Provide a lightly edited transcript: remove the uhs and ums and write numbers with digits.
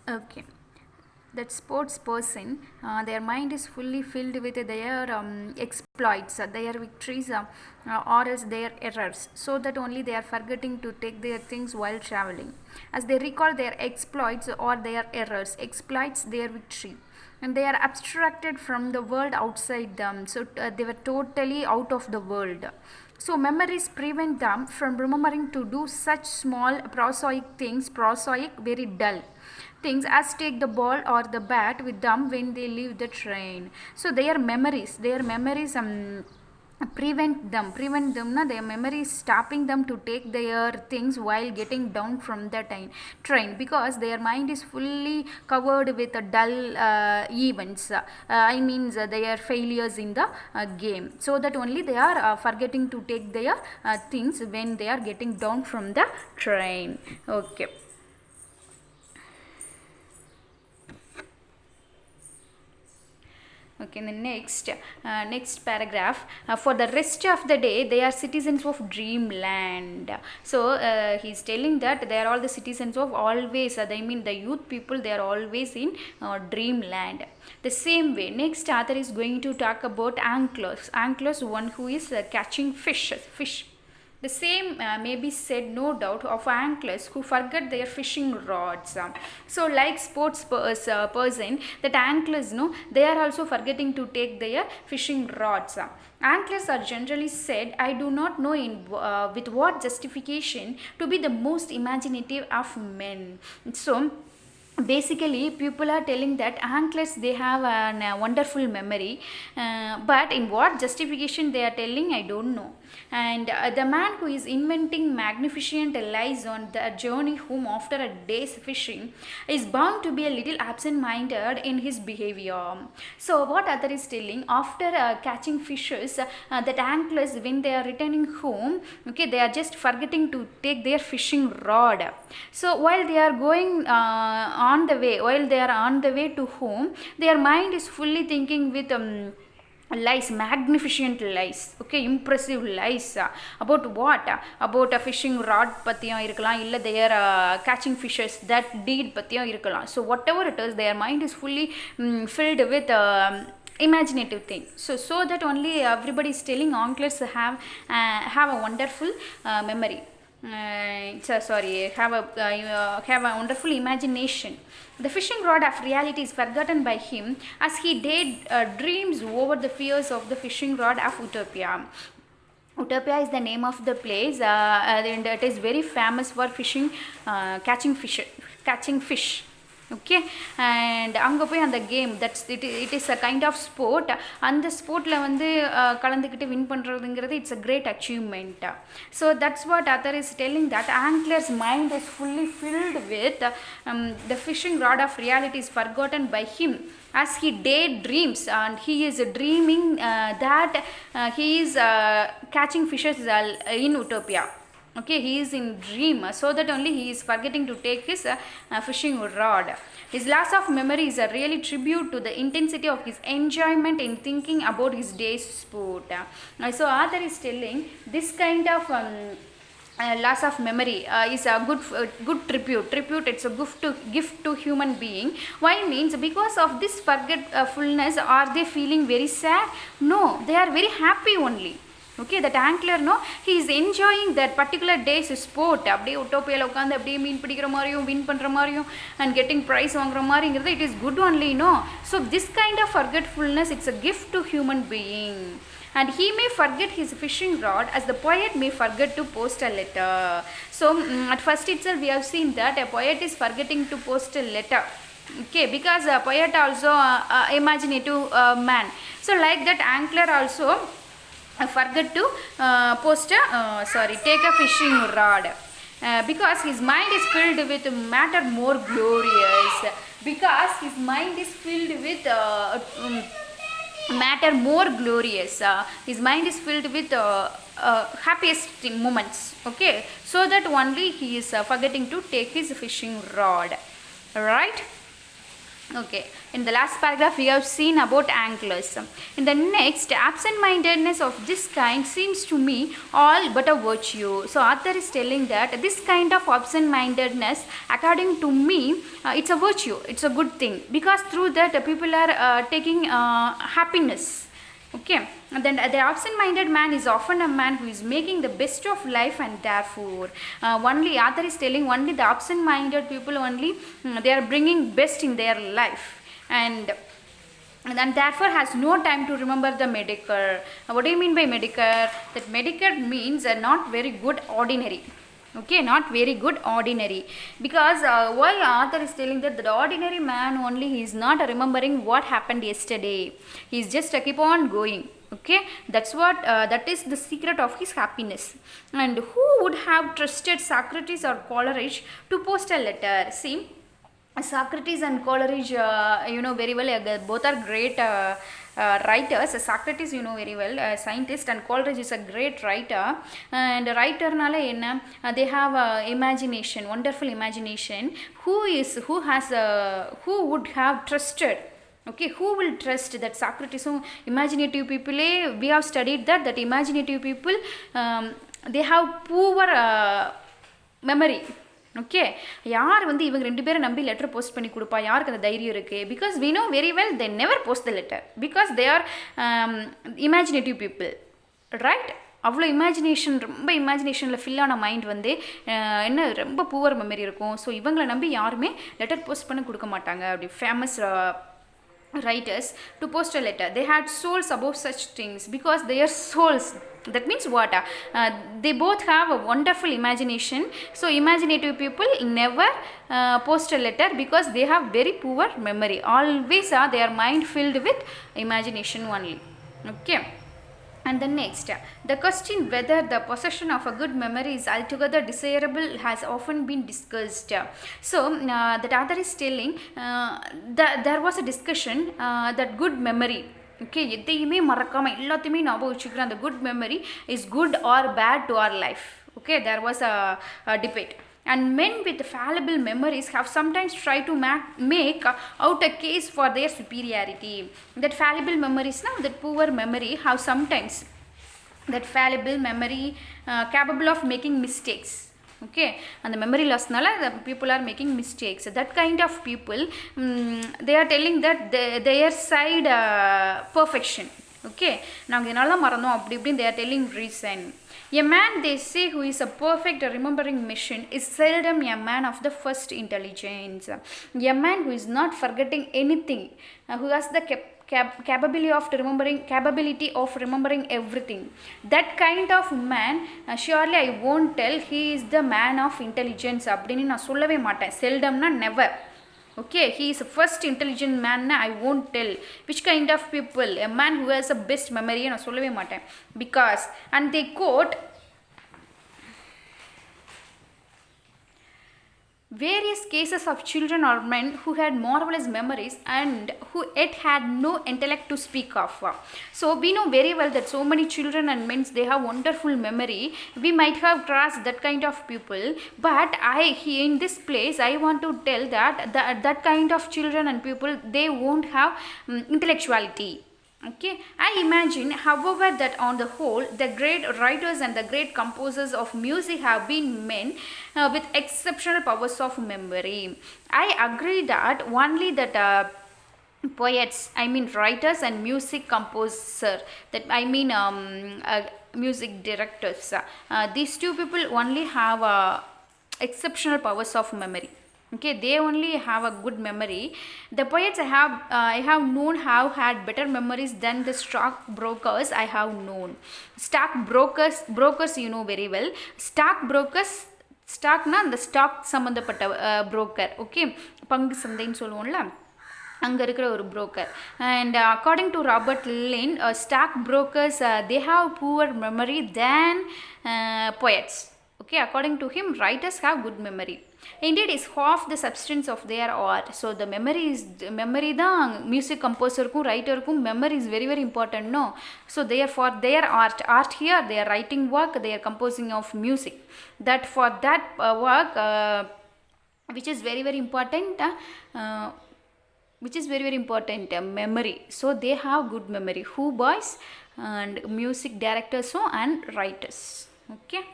Okay. That sports person, their mind is fully filled with their exploits, their victories, or else their errors, so that only they are forgetting to take their things while traveling. As they recall their exploits or their errors, exploits their victory, and they are abstracted from the world outside them, so they were totally out of the world. So memories prevent them from remembering to do such small prosaic things, prosaic, very dull things as take the ball or the bat with them when they leave the train. So their memories prevent them na, their memory is stopping them to take their things while getting down from the train, because their mind is fully covered with dull events, I mean their failures in the game, so that only they are forgetting to take their things when they are getting down from the train. Okay. Okay, the next paragraph. For the rest of the day, they are citizens of dreamland. So he's telling that they are all the citizens of always. I mean, the youth people, they are always in dreamland. The same way, next author is going to talk about anglers. Anglers, one who is catching fish. The same may be said, no doubt, of anglers who forget their fishing rods. So, like person, that anglers, no, they are also forgetting to take their fishing rods. Anglers are generally said, I do not know with what justification, to be the most imaginative of men. So, basically people are telling that anklets, they have a wonderful memory, but in what justification they are telling, I don't know. And the man who is inventing magnificent lies on the journey home after a day's fishing is bound to be a little absent minded in his behavior. So what other is telling, after catching fishes, that anklets, when they are returning home, okay, they are just forgetting to take their fishing rod. So while they are going while they are on the way to home, their mind is fully thinking with lies, magnificent lies, okay, impressive lies, about what, about a fishing rod பத்தியும் இருக்கலாம், இல்ல they are catching fishes, that deed பத்தியும் இருக்கலாம். So whatever it is, their mind is fully filled with imaginative thing. So that only everybody is telling anglers have a wonderful memory. Have a wonderful imagination. The fishing rod of reality is forgotten by him as he dreams over the fears of the fishing rod of Utopia. Utopia is the name of the place, and it is very famous for fishing, catching fish. Okay, and அங்கே போய் அந்த game, that's it is a kind of sport. அந்த ஸ்போர்ட்டில் வந்து கலந்துக்கிட்டு win பண்ணுறதுங்கிறது it's a great achievement. So that's what other is telling, that anglers mind is fully filled with the fishing rod of reality is forgotten by him as he daydreams, and he is dreaming that he is catching fishes in Utopia. Okay, he is in dream, so that only he is forgetting to take his fishing rod. His loss of memory is a really tribute to the intensity of his enjoyment in thinking about his day's sport. So author is telling this kind of loss of memory is a good tribute. It's a gift to human being. Why means, because of this forgetfulness, are they feeling very sad? No, they are very happy only. Okay, that angler, no, he is enjoying that particular day's sport. அப்படியே உட்டோப்பியாவில் உட்காந்து அப்படியே மீன் பிடிக்கிற மாதிரியும் win பண்ணுற மாதிரியும் and getting prize வாங்குற மாதிரிங்கிறது, it is good only, no. So this kind of forgetfulness, it's a gift to human being. And he may forget his fishing rod as the poet may forget to post a letter. So at first itself we have seen that a poet is forgetting to post a letter. Okay, because a poet also imaginative man. So like that, angler also forget to take a fishing rod, because his mind is filled with matter more glorious. Because his mind is filled with matter more glorious. His mind is filled with happiest moments. Okay, so that only he is forgetting to take his fishing rod. Right? Okay, in the last paragraph we have seen about anglers. In the next, absent-mindedness of this kind seems to me all but a virtue. So author is telling that this kind of absent-mindedness, according to me, it's a virtue. It's a good thing because through that people are taking happiness. Okay, and then the absent-minded man is often a man who is making the best of life, and therefore only author is telling only the absent-minded people only they are bringing best in their life, and therefore has no time to remember the mediocre. What do you mean by mediocre? That mediocre means not very good ordinary. Okay, not very good ordinary, because why author is telling that the ordinary man only, he is not remembering what happened yesterday, he is just keep on going. Okay, that's what that is the secret of his happiness. And who would have trusted Socrates or Coleridge to post a letter? See, Socrates and Coleridge, you know very well, both are great writers. Socrates, you know very well, a scientist, and Coleridge is a great writer. And writer nala enna, they have imagination, wonderful imagination. Who would have trusted? Okay, who will trust that Socrates? So imaginative people, we have studied that imaginative people, they have poor memory. Okay, யார் வந்து இவங்க ரெண்டு பேரை நம்பி letter post பண்ணி கொடுப்பா? யாருக்கு அந்த தைரியம் இருக்குது? Because we know very well they never post the letter because they are imaginative people, right? அவ்வளோ இமேஜினேஷன், ரொம்ப இமேஜினேஷனில் ஃபில்லான மைண்ட் வந்து என்ன ரொம்ப புவர் மெமரி இருக்கும். ஸோ இவங்களை நம்பி யாருமே லெட்டர் போஸ்ட் பண்ண கொடுக்க மாட்டாங்க. அப்படி famous writers to post a letter, they had souls above such things because their souls, that means what, they both have a wonderful imagination. So imaginative people never post a letter because they have very poor memory, always their mind filled with imagination only. Okay, and the next, the question whether the possession of a good memory is altogether desirable has often been discussed. So that author is telling that there was a discussion that good memory, okay, எதையுமே மறக்காம எல்லாத்தையுமே ஞாபகம் வச்சுக்கிற அந்த good memory is good or bad to our life. Okay, there was a debate. And men with fallible memories have sometimes tried to make out a case for their superiority. That fallible memories, now that poor memory, have sometimes that fallible memory capable of making mistakes. Okay, and the memory loss nala the people are making mistakes. That kind of people, they are telling that their side perfection. Okay, நாங்கள் இதனால தான் மறந்தோம் அப்படி இப்படின்னு they are telling reason. A man, they say, who is a perfect remembering machine is seldom a man of the first intelligence. A man who is not forgetting anything, who has the capability of remembering everything, that kind of man, surely I won't tell he is the man of intelligence அப்படின்னு நான் சொல்லவே மாட்டேன். செல்டம்னா never. Okay, he is a first intelligent man, I won't tell. Which kind of people? A man who has a best memory, நான் சொல்லவே மாட்டேன். Because, and they quote various cases of children or men who had marvelous memories and who yet had no intellect to speak of. So we know very well that so many children and men, they have wonderful memory. We might have crossed that kind of people, but in this place I want to tell that kind of children and people, they won't have intellectuality. Okay, I imagine, however, that on the whole, the great writers and the great composers of music have been men with exceptional powers of memory. I agree that only that poets, I mean writers and music composer, that I mean music directors, these two people only have exceptional powers of memory. Okay, they only have a good memory. The poets I have known have had better memories than the stock brokers I have known. Brokers you know very well. Stock brokers, ஸ்டாக்னா அந்த stock சம்மந்தப்பட்ட broker. Okay, பங்கு சந்தைன்னு சொல்லுவோம்ல, அங்கே இருக்கிற ஒரு broker. And according to Robert Lynd, stock brokers they have poor memory than poets. Okay, according to him, writers have good memory. Indeed, is half the substance of their art. So the memory தான் music கம்போசருக்கும் ரைட்டருக்கும் memory is very very important, no? So therefore their art here, they are writing work, they are composing of music. That for that work which is very very important, which is very very important, memory. So they have good memory. Who boys? And music directors so and writers. Okay.